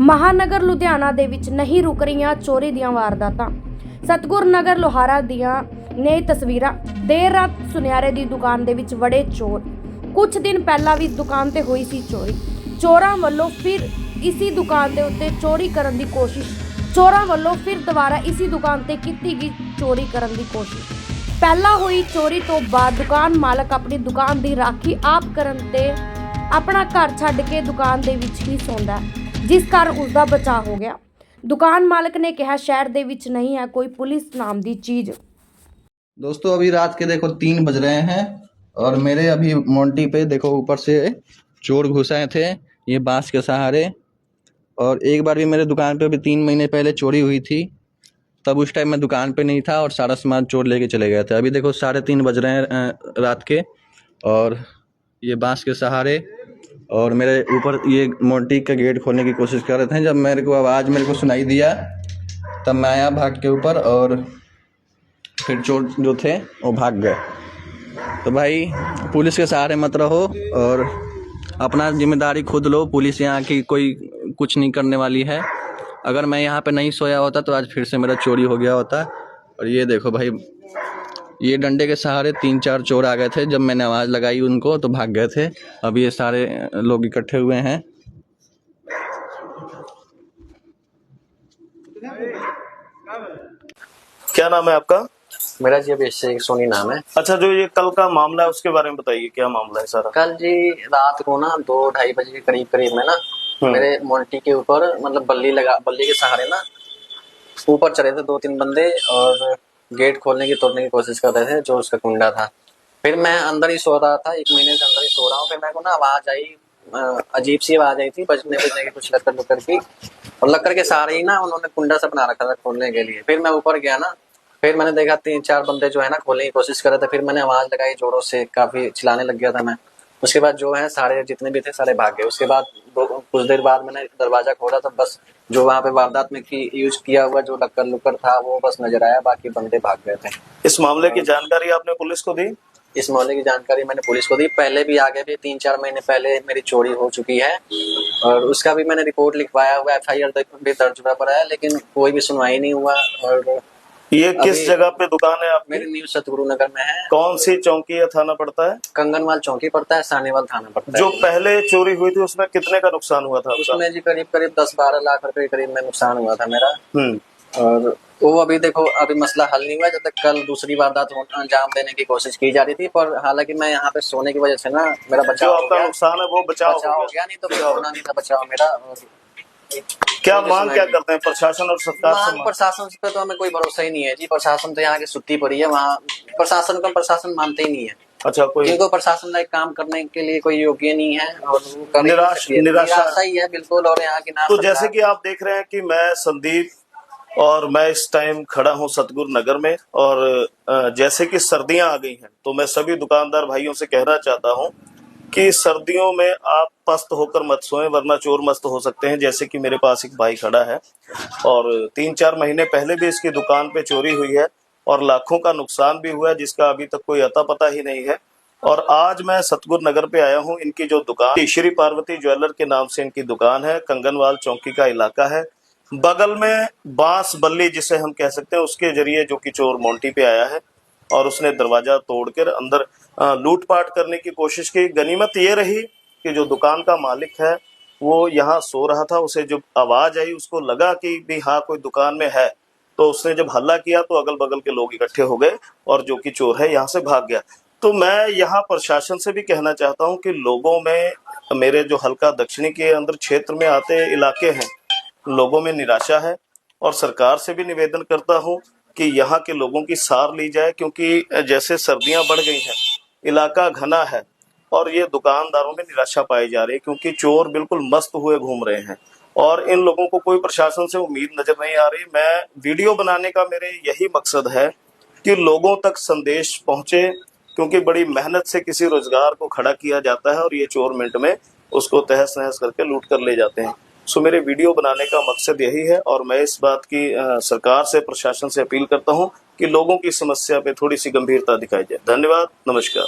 ਮਹਾਨਗਰ ਲੁਧਿਆਣਾ ਦੇ ਵਿੱਚ ਨਹੀਂ ਰੁਕ ਰਹੀਆਂ ਚੋਰੀ ਦੀਆਂ ਵਾਰਦਾਤਾਂ। ਸਤਗੁਰ ਨਗਰ ਲੋਹਾਰਾ ਦੀਆਂ ਨੇ ਤਸਵੀਰਾਂ। ਦੇਰ ਰਾਤ ਸੁਨਿਆਰੇ ਦੀ ਦੁਕਾਨ ਦੇ ਵਿੱਚ ਵੜੇ ਚੋਰ। ਕੁਝ ਦਿਨ ਪਹਿਲਾਂ ਵੀ ਦੁਕਾਨ ਤੇ ਹੋਈ ਸੀ ਚੋਰੀ। ਚੋਰਾਂ ਵੱਲੋਂ ਫਿਰ ਇसी दुकान के उत्ते चोरी करने की कोशिश। चोरां वालों फिर दोबारा इसी दुकान ते की गई चोरी करने की कोशिश। पहला हुई चोरी तो बाद दुकान मालक अपनी दुकान की राखी आप करन ते अपना घर छड्ड के दुकान दे विच ही सौंदा, जिस कारण उसका बचाव हो गया। दुकान मालक ने कहा शहर दे विच नहीं है कोई पुलिस नाम की चीज़। दोस्तों अभी रात के देखो 3 बज रहे हैं और मेरे अभी मोंटी पे देखो ऊपर से चोर घुस आए थे ये बांस के सहारे। और एक बार भी मेरे दुकान पे अभी 3 महीने पहले चोरी हुई थी, तब उस टाइम मैं दुकान पे नहीं था और सारा सामान चोर लेके चले गए थे। अभी देखो 3:30 बज रहे हैं रात के और ये बांस के सहारे और मेरे ऊपर ये मोंटी का गेट खोलने की कोशिश कर रहे थे। जब मेरे को आवाज़ मेरे को सुनाई दिया तब मैं आया भाग के ऊपर और फिर चोर जो थे वो भाग गए। तो भाई पुलिस के सहारे मत रहो और अपना जिम्मेदारी खुद लो। पुलिस यहाँ की कोई कुछ नहीं करने वाली है। अगर मैं यहाँ पे नहीं सोया होता तो आज फिर से मेरा चोरी हो गया होता। और ये देखो भाई ये डंडे के सहारे 3-4 चोर आ गए थे। जब मैंने आवाज़ लगाई उनको तो भाग गए थे। अब ये सारे लोग इकट्ठे हुए हैं। क्या नाम है आपका? मेरा जी अभिषेक सोनी नाम है। अच्छा, जो ये कल का मामला है उसके बारे में बताइए, क्या मामला है सारा? कल जी रात को ना 2-2:30 बजे के करीब में ना मेरे मोंटी के ऊपर मतलब बल्ली के सहारे ना ऊपर चढ़े थे 2-3 बंदे और गेट खोलने की तोड़ने की कोशिश कर रहे थे जो उसका कुंडा था। फिर मैं अंदर ही सो रहा था, 1 महीने से अंदर ही सो रहा हूँ। फिर मेरे को ना आवाज आई, अजीब सी आवाज आई थी बजने की, कुछ लक्कर की, और लक्कर के सहारे ही ना उन्होंने कुंडा से बना रखा था खोलने के लिए। फिर मैं ऊपर गया ना, फिर मैंने देखा 3-4 बंदे जो है ना खोलने की कोशिश कर रहे थे। फिर मैंने आवाज लगाई जोरों से, काफी चिल्लाने लग गया था मैं। उसके बाद जो है सारे जितने भी थे सारे भाग गए। उसके बाद कुछ देर बाद मैंने दरवाजा खोला तो बस जो वहाँ पे वारदात में यूज किया हुआ जो लक्कर था वो बस नजर आया, बाकी बंदे भाग गए थे। इस मामले की जानकारी आपने पुलिस को दी? इस मामले की जानकारी मैंने पुलिस को दी। पहले भी आगे भी 3-4 महीने पहले मेरी चोरी हो चुकी है और उसका भी मैंने रिपोर्ट लिखवाया हुआ, FIR भी दर्ज हुआ पड़ा है, लेकिन कोई भी सुनवाई नहीं हुआ। और ये किस जगह पे दुकान है आपकी? मेरी न्यू सतगुरु नगर में है। कौन सी चौकी या थाना पड़ता है? कंगनवाल चौकी पड़ता है, सानेवाल थाना पड़ता है। जो पहले चोरी हुई थी उसमें कितने का नुकसान हुआ था? उसमें जी करीब 10-12 लाख रुपए के करीब में नुकसान हुआ था मेरा। और वो अभी देखो अभी मसला हल नहीं हुआ जब तक कल दूसरी वारदात अंजाम देने की कोशिश की जा रही थी। पर हालांकि मैं यहाँ पे सोने की वजह से ना मेरा बचाव हो गया। नुकसान है वो बचाव हो गया, नहीं तो फिर होना नहीं था बचाव मेरा। क्या मांग क्या करते हैं प्रशासन और सरकार से? प्रशासन पे तो हमें कोई भरोसा ही नहीं है जी। प्रशासन तो यहाँ की सुत्ती पड़ी है, वहाँ प्रशासन मानते ही नहीं है। अच्छा, कोई क्योंकि प्रशासन एक काम करने के लिए कोई योग्य नहीं है और निराशा ही है बिल्कुल। और यहाँ की तो जैसे कि आप देख रहे हैं कि मैं संदीप और मैं इस टाइम खड़ा हूँ सतगुरु नगर में, और जैसे कि सर्दियां आ गई हैं तो मैं सभी दुकानदार भाइयों से कहना चाहता हूँ कि सर्दियों में आप पस्त होकर मत सोएं, वरना चोर मस्त हो सकते हैं। जैसे कि मेरे पास एक भाई खड़ा है और 3-4 महीने पहले भी इसकी दुकान पे चोरी हुई है और लाखों का नुकसान भी हुआ है जिसका अभी तक कोई अता पता ही नहीं है। और आज मैं सतगुरु नगर पे आया हूँ। इनकी जो दुकान श्री पार्वती ज्वेलर के नाम से इनकी दुकान है, कंगनवाल चौकी का इलाका है। बगल में बांस बल्ली जिसे हम कह सकते हैं उसके जरिए जो कि चोर मोंटी पे आया है और उसने दरवाजा तोड़कर अंदर लूटपाट करने की कोशिश की। गनीमत ये रही कि जो दुकान का मालिक है वो यहाँ सो रहा था। उसे जब आवाज आई उसको लगा कि भी हाँ कोई दुकान में है, तो उसने जब हल्ला किया तो अगल बगल के लोग इकट्ठे हो गए और जो कि चोर है यहाँ से भाग गया। तो मैं यहाँ प्रशासन से भी कहना चाहता हूँ कि लोगों में, मेरे जो हल्का दक्षिणी के अंदर क्षेत्र में आते इलाके हैं, लोगों में निराशा है और सरकार से भी निवेदन करता हूँ कि यहाँ के लोगों की सार ली जाए। क्योंकि जैसे सर्दियां बढ़ गई हैं, इलाका घना है और ये दुकानदारों में निराशा पाई जा रही है क्योंकि चोर बिल्कुल मस्त हुए घूम रहे हैं और इन लोगों को कोई प्रशासन से उम्मीद नजर नहीं आ रही। मैं वीडियो बनाने का मेरे यही मकसद है कि लोगों तक संदेश पहुंचे, क्योंकि बड़ी मेहनत से किसी रोजगार को खड़ा किया जाता है और ये चोर मिनट में उसको तहस नहस करके लूट कर ले जाते हैं। सो मेरे वीडियो बनाने का मकसद यही है और मैं इस बात की सरकार से, प्रशासन से अपील करता हूं कि लोगों की समस्या पे थोड़ी सी गंभीरता दिखाई जाए। धन्यवाद, नमस्कार।